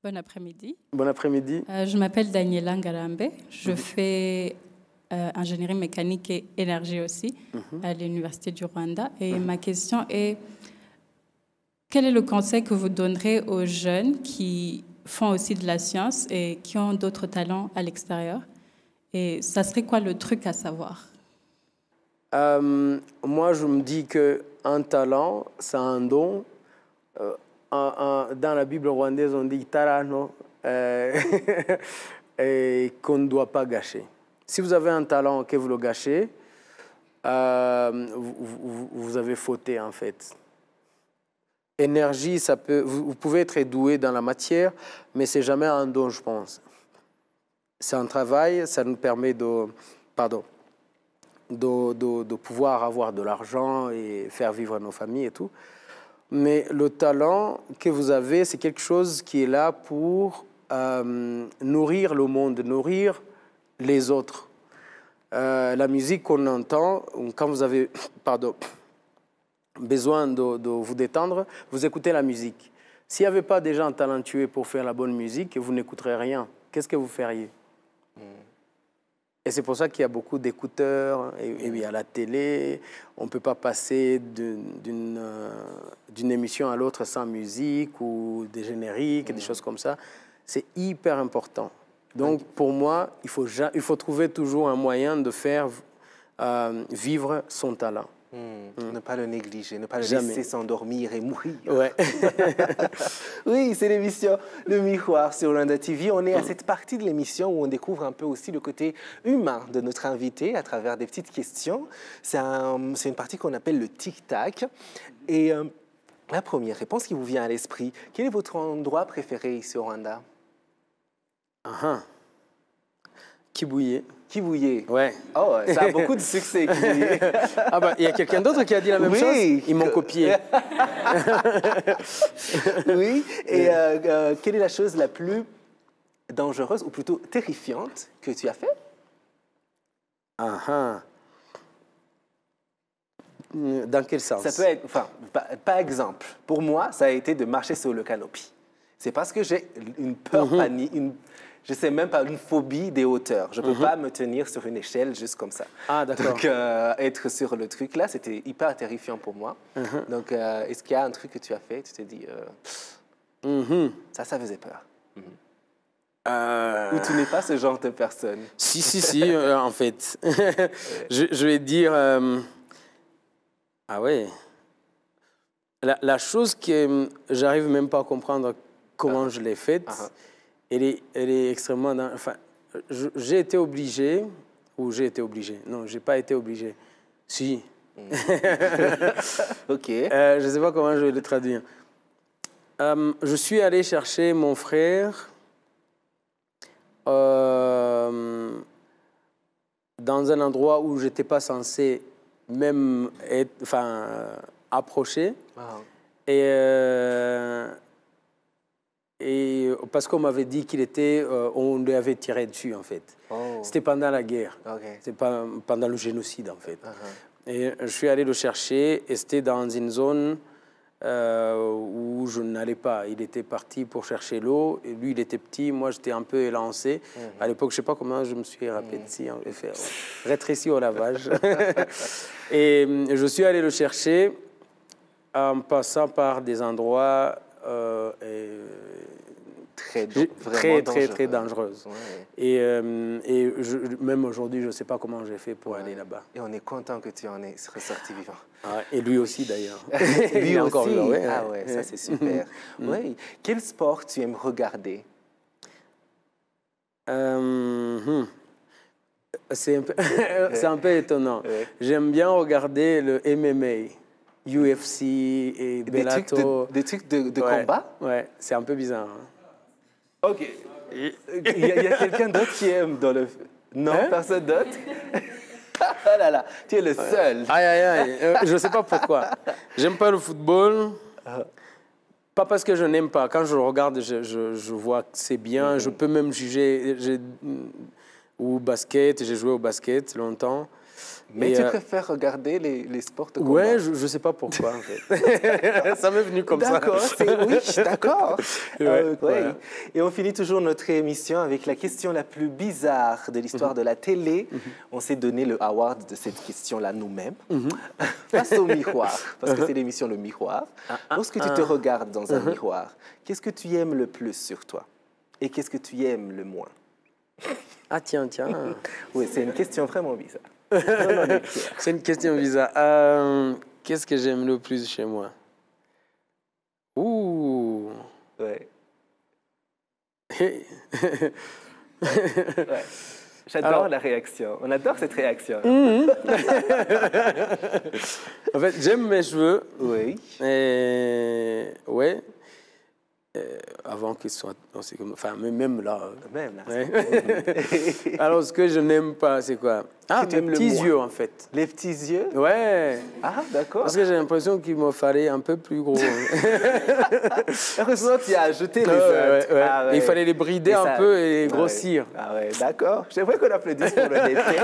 Bon après-midi. Bon après-midi. Je m'appelle Daniela Ngarambe. Je fais ingénierie mécanique et énergie aussi à l'Université du Rwanda. Et ma question est, quel est le conseil que vous donnerez aux jeunes qui font aussi de la science et qui ont d'autres talents à l'extérieur? Et ça serait quoi le truc à savoir? Moi, je me dis qu'un talent, c'est un don. Dans la Bible rwandaise, on dit tarano et qu'on ne doit pas gâcher. Si vous avez un talent que vous le gâchez, vous avez fauté en fait. Énergie, ça peut, vous pouvez être doué dans la matière, mais c'est jamais un don, je pense. C'est un travail, ça nous permet de pouvoir avoir de l'argent et faire vivre nos familles et tout. Mais le talent que vous avez, c'est quelque chose qui est là pour nourrir le monde, nourrir les autres. La musique qu'on entend, quand vous avez besoin de vous détendre, vous écoutez la musique. S'il n'y avait pas des gens talentueux pour faire la bonne musique, vous n'écouterez rien. Qu'est-ce que vous feriez? Et c'est pour ça qu'il y a beaucoup d'écouteurs, et à la télé, on ne peut pas passer d'une émission à l'autre sans musique ou des génériques, des choses comme ça. C'est hyper important. Donc pour moi, il faut trouver toujours un moyen de faire vivre son talent. Ne pas le négliger, ne pas le Jamais. laisser s'endormir et mourir. Ouais. Oui, c'est l'émission Le Miroir sur Rwanda TV. On est à cette partie de l'émission où on découvre un peu aussi le côté humain de notre invité à travers des petites questions. C'est une partie qu'on appelle le tic-tac. Et la première réponse qui vous vient à l'esprit, quel est votre endroit préféré ici au Rwanda? Kibuye. Kibuye. Ouais. Oh, ça a beaucoup de succès, Kibuye. Ah bah, il y a quelqu'un d'autre qui a dit la même chose. Ils m'ont copié. Oui. Et quelle est la chose la plus dangereuse, ou plutôt terrifiante, que tu as fait? Dans quel sens? Ça peut être, enfin, par exemple, pour moi, ça a été de marcher sur le canopy. C'est parce que j'ai une peur panique, je ne sais même pas, une phobie des hauteurs. Je ne peux pas me tenir sur une échelle juste comme ça. Ah, d'accord. Donc, être sur le truc là, c'était hyper terrifiant pour moi. Donc, est-ce qu'il y a un truc que tu as fait, tu t'es dit, ça faisait peur? Ou tu n'es pas ce genre de personne? Si, en fait. je vais dire... ah ouais. La chose que j'arrive même pas à comprendre comment je l'ai faite, elle est extrêmement... Enfin, j'ai été obligé, ou j'ai été obligé. Non, je n'ai pas été obligé. Si. OK. Je ne sais pas comment je vais le traduire. Je suis allé chercher mon frère dans un endroit où je n'étais pas censé même approcher. Wow. Et parce qu'on m'avait dit qu'il était, on lui avait tiré dessus en fait. Oh. C'était pendant la guerre. Okay. C'était pendant le génocide en fait. Et je suis allé le chercher et c'était dans une zone où je n'allais pas. Il était parti pour chercher l'eau et lui il était petit, moi j'étais un peu élancé. À l'époque je ne sais pas comment je me suis rétréci, rétréci au lavage. Et je suis allé le chercher en passant par des endroits très dangereuses. Ouais. Et même aujourd'hui, je ne sais pas comment j'ai fait pour aller là-bas. Et on est content que tu en es ressorti vivant. Ah, et lui aussi, d'ailleurs. Lui aussi encore là, ouais. Ah ouais, ça c'est super. Ouais. Quel sport tu aimes regarder? C'est un peu étonnant. Ouais. J'aime bien regarder le MMA. UFC et Bellator. Des trucs de combat? Ouais, c'est un peu bizarre. Hein. OK. Il y a quelqu'un d'autre qui aime dans le... Non, personne d'autre? Oh là là, tu es le seul. Aïe. Je ne sais pas pourquoi. J'aime pas le football. Pas parce que je n'aime pas. Quand je le regarde, je vois que c'est bien. Je peux même juger. Ou basket, j'ai joué au basket longtemps. Mais tu préfères regarder les sports de combat? Ouais, je ne sais pas pourquoi, en fait. Ça m'est venu comme ça. D'accord, oui, d'accord. Ouais, voilà. Et on finit toujours notre émission avec la question la plus bizarre de l'histoire de la télé. On s'est donné le award de cette question-là nous-mêmes. Face au miroir, parce que c'est l'émission Le Miroir. Lorsque tu te regardes dans un miroir, qu'est-ce que tu aimes le plus sur toi? Et qu'est-ce que tu aimes le moins? Ah tiens. Oui, c'est une question vraiment bizarre. C'est une question bizarre. Qu'est-ce que j'aime le plus chez moi? Ouh. Ouais. Ouais. J'adore la réaction. On adore cette réaction. En fait, j'aime mes cheveux. Oui. Ouais. Avant qu'ils soient... Enfin, même là. Même là. Ouais. Alors, ce que je n'aime pas, c'est quoi? Ah, mes petits yeux, en fait. Les petits yeux? Ouais. Ah, d'accord. Parce que j'ai l'impression qu'il me fallait un peu plus gros. Heureusement, tu as ajouté les autres. Ouais. Ah, ouais. Il fallait les brider un peu et les grossir. Ah ouais, d'accord. J'aimerais qu'on applaudisse pour le détail.